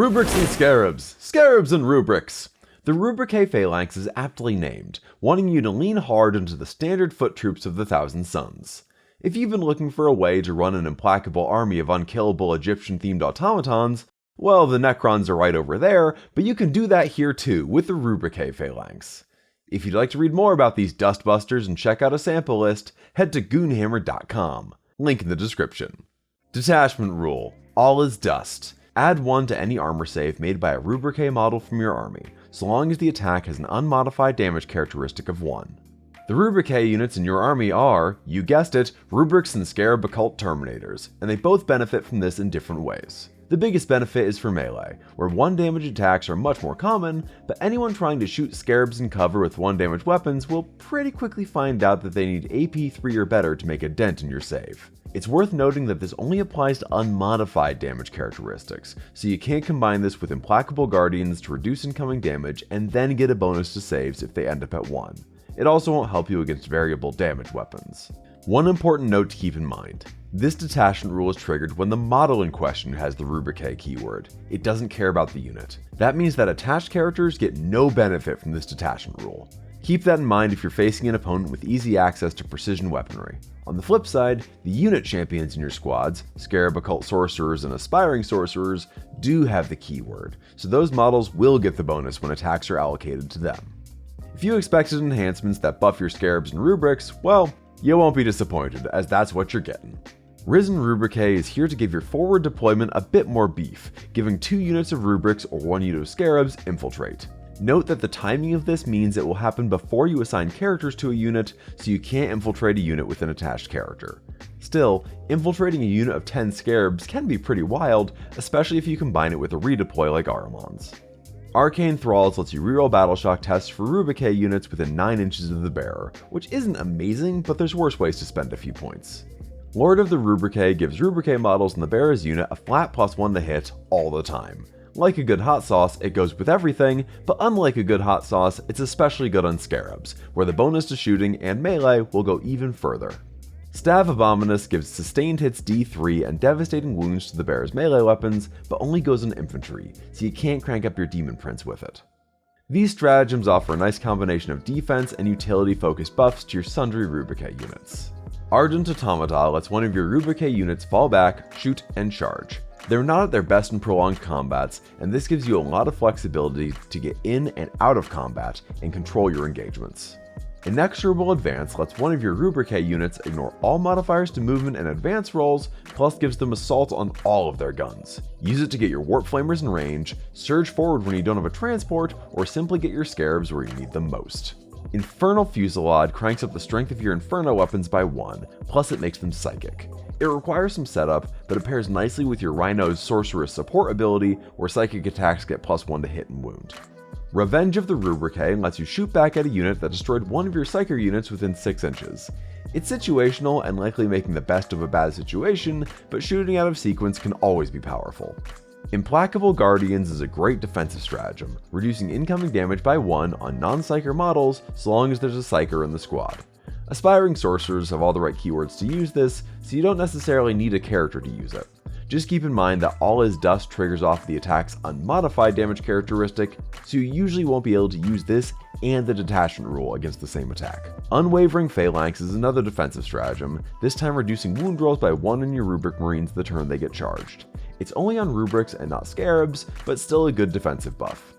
Rubrics and Scarabs! Scarabs and Rubrics! The Rubricae Phalanx is aptly named, wanting you to lean hard into the standard foot troops of the Thousand Suns. If you've been looking for a way to run an implacable army of unkillable Egyptian-themed automatons, well, the Necrons are right over there, but you can do that here too with the Rubricae Phalanx. If you'd like to read more about these dustbusters and check out a sample list, head to goonhammer.com. Link in the description. Detachment Rule. All is dust. Add 1 to any armor save made by a Rubricae model from your army, so long as the attack has an unmodified damage characteristic of 1. The Rubricae units in your army are, you guessed it, Rubrics and Scarab Occult Terminators, and they both benefit from this in different ways. The biggest benefit is for melee, where 1 damage attacks are much more common, but anyone trying to shoot Scarabs in cover with 1 damage weapons will pretty quickly find out that they need AP 3 or better to make a dent in your save. It's worth noting that this only applies to unmodified damage characteristics, so you can't combine this with Implacable Guardians to reduce incoming damage and then get a bonus to saves if they end up at 1. It also won't help you against variable damage weapons. One important note to keep in mind. This detachment rule is triggered when the model in question has the Rubricae keyword. It doesn't care about the unit. That means that attached characters get no benefit from this detachment rule. Keep that in mind if you're facing an opponent with easy access to precision weaponry. On the flip side, the unit champions in your squads, Scarab Occult Sorcerers and Aspiring Sorcerers, do have the keyword, so those models will get the bonus when attacks are allocated to them. If you expected enhancements that buff your Scarabs and Rubrics, well, you won't be disappointed, as that's what you're getting. Risen Rubricae is here to give your forward deployment a bit more beef, giving 2 units of Rubrics or 1 unit of Scarabs Infiltrate. Note that the timing of this means it will happen before you assign characters to a unit, so you can't infiltrate a unit with an attached character. Still, infiltrating a unit of 10 Scarabs can be pretty wild, especially if you combine it with a redeploy like Ahriman's. Arcane Thralls lets you reroll Battleshock tests for Rubricae units within 9 inches of the bearer, which isn't amazing, but there's worse ways to spend a few points. Lord of the Rubricae gives Rubricae models in the bearer's unit a flat +1 to hit all the time. Like a good hot sauce, it goes with everything, but unlike a good hot sauce, it's especially good on Scarabs, where the bonus to shooting and melee will go even further. Stav Abominus gives sustained hits D3 and devastating wounds to the bearer's melee weapons, but only goes on infantry, so you can't crank up your Demon Prince with it. These stratagems offer a nice combination of defense and utility-focused buffs to your sundry Rubricae units. Ardent Automata lets one of your Rubricae units fall back, shoot, and charge. They're not at their best in prolonged combats, and this gives you a lot of flexibility to get in and out of combat and control your engagements. Inexorable Advance lets one of your Rubricae units ignore all modifiers to movement and advance rolls, plus gives them assault on all of their guns. Use it to get your Warp Flamers in range, surge forward when you don't have a transport, or simply get your Scarabs where you need them most. Infernal Fusillade cranks up the strength of your Inferno weapons by 1, plus it makes them psychic. It requires some setup, but it pairs nicely with your Rhino's Sorceress support ability, where psychic attacks get +1 to hit and wound. Revenge of the Rubricae lets you shoot back at a unit that destroyed one of your Psyker units within 6 inches. It's situational and likely making the best of a bad situation, but shooting out of sequence can always be powerful. Implacable Guardians is a great defensive stratagem, reducing incoming damage by 1 on non-Psyker models so long as there's a Psyker in the squad. Aspiring Sorcerers have all the right keywords to use this, so you don't necessarily need a character to use it. Just keep in mind that All is Dust triggers off the attack's unmodified damage characteristic, so you usually won't be able to use this and the detachment rule against the same attack. Unwavering Phalanx is another defensive stratagem, this time reducing wound rolls by 1 in your Rubric Marines the turn they get charged. It's only on Rubrics and not Scarabs, but still a good defensive buff.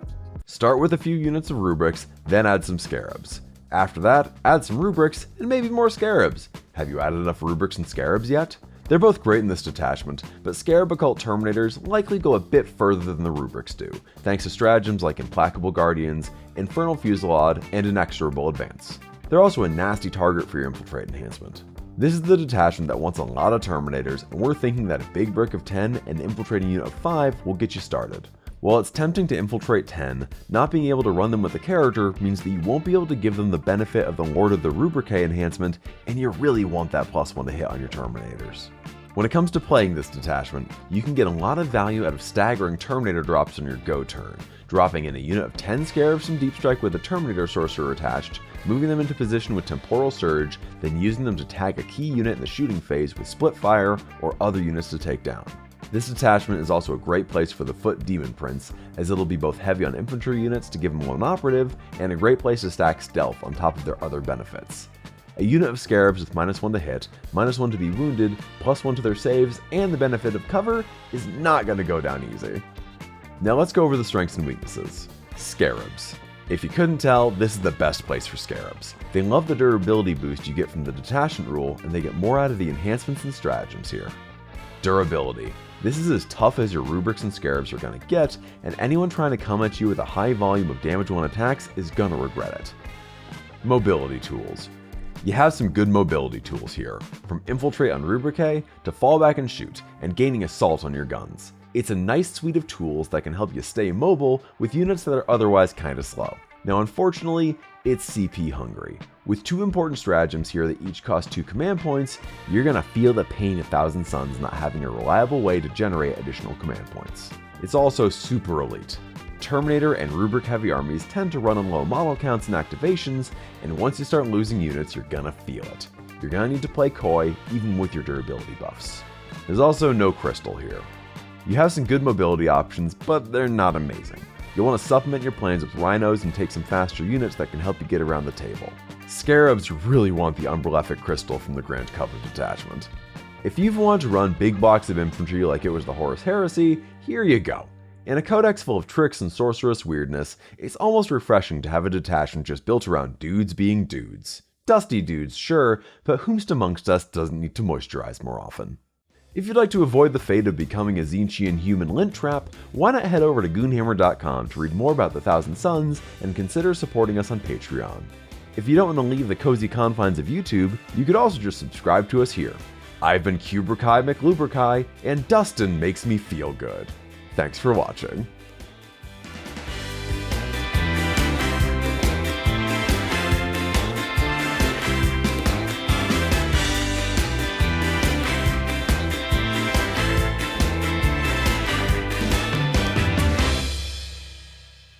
Start with a few units of Rubrics, then add some Scarabs. After that, add some Rubrics and maybe more Scarabs. Have you added enough Rubrics and Scarabs yet? They're both great in this detachment, but Scarab Occult Terminators likely go a bit further than the Rubrics do, thanks to stratagems like Implacable Guardians, Infernal Fusillade, and Inexorable Advance. They're also a nasty target for your Infiltrate enhancement. This is the detachment that wants a lot of Terminators, and we're thinking that a big brick of 10 and an infiltrating unit of 5 will get you started. While it's tempting to infiltrate 10, not being able to run them with a character means that you won't be able to give them the benefit of the Lord of the Rubricae enhancement, and you really want that +1 to hit on your Terminators. When it comes to playing this detachment, you can get a lot of value out of staggering Terminator drops on your go turn, dropping in a unit of 10 Scarabs from Deep Strike with a Terminator Sorcerer attached, moving them into position with Temporal Surge, then using them to tag a key unit in the shooting phase with Split Fire or other units to take down. This detachment is also a great place for the Foot Demon Prince, as it'll be both heavy on infantry units to give them one operative, and a great place to stack stealth on top of their other benefits. A unit of Scarabs with -1 to hit, -1 to be wounded, +1 to their saves, and the benefit of cover is not going to go down easy. Now let's go over the strengths and weaknesses. Scarabs. If you couldn't tell, this is the best place for Scarabs. They love the durability boost you get from the detachment rule, and they get more out of the enhancements and stratagems here. Durability. This is as tough as your rubrics and Scarabs are going to get, and anyone trying to come at you with a high volume of damage 1 attacks is going to regret it. Mobility tools. You have some good mobility tools here, from infiltrate on Rubricae to fall back and shoot, and gaining assault on your guns. It's a nice suite of tools that can help you stay mobile with units that are otherwise kinda slow. Now unfortunately, it's CP hungry. With 2 important stratagems here that each cost 2 command points, you're gonna feel the pain of Thousand Suns not having a reliable way to generate additional command points. It's also super elite. Terminator and Rubric heavy armies tend to run on low model counts and activations, and once you start losing units, you're gonna feel it. You're gonna need to play coy, even with your durability buffs. There's also no crystal here. You have some good mobility options, but they're not amazing. You'll want to supplement your plans with rhinos and take some faster units that can help you get around the table. Scarabs really want the Umbrellific Crystal from the Grand Covenant detachment. If you've wanted to run big blocks of infantry like it was the Horus Heresy, here you go. In a codex full of tricks and sorcerous weirdness, it's almost refreshing to have a detachment just built around dudes being dudes. Dusty dudes, sure, but whomst amongst us doesn't need to moisturize more often. If you'd like to avoid the fate of becoming a Tzeentchian human lint trap, why not head over to goonhammer.com to read more about the Thousand Suns and consider supporting us on Patreon. If you don't want to leave the cozy confines of YouTube, you could also just subscribe to us here. I've been Rubricae McLubricae, and Dustin makes me feel good. Thanks for watching.